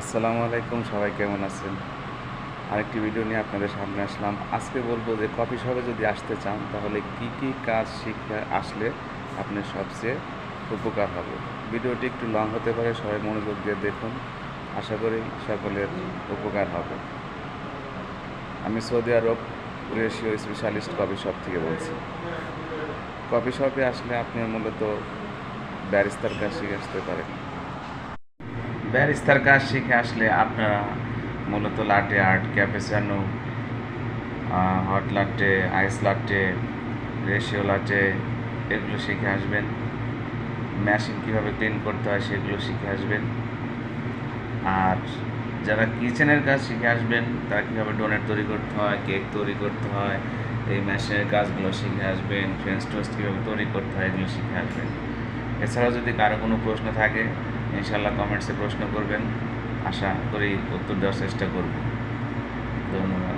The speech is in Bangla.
আসসালামু আলাইকুম, সবাই কেমন আছেন? আরেকটি ভিডিও নিয়ে আপনাদের সামনে আসলাম। আজকে বলবো যে কফি শপে যদি আসতে চান তাহলে কি কি কাজ শিখে আসলে আপনার সবচেয়ে উপকার হবে। ভিডিওটি একটু লং হতে পারে, সবাই মনোযোগ দিয়ে দেখুন। আশা করি সকলের উপকার হবে। আমি সৌদি আরব রেশিও স্পেশালিস্ট কফি শপ থেকে বলছি। কফি শপে আসলে আপনি মূলত ব্যারিস্তার কাজ শিখে আসতে পারেন। ব্যারিস্তার কাজ শিখে আসলে আপনারা মূলত লাটে আর্ট, ক্যাপেচানো, হট লাটে, আইস লাটে, রেশিও লাটে এগুলো শিখে আসবেন। মেশিন কীভাবে ক্লিন করতে হয় সেগুলো শিখে আসবেন। আর যারা কিচেনের কাজ শিখে আসবেন তারা কীভাবে ডোনেট তৈরি করতে হয়, কেক তৈরি করতে হয়, এই মেশিনের কাজগুলো শিখে আসবেন। ফ্রেঞ্চ টোস্ট কীভাবে তৈরি করতে হয় এগুলো শিখে আসবেন। এছাড়াও যদি কারো কোনো প্রশ্ন থাকে ইনশাল্লাহ কমেন্টসে প্রশ্ন করবেন, আশা করি উত্তর দেওয়ার চেষ্টা করব। ধন্যবাদ।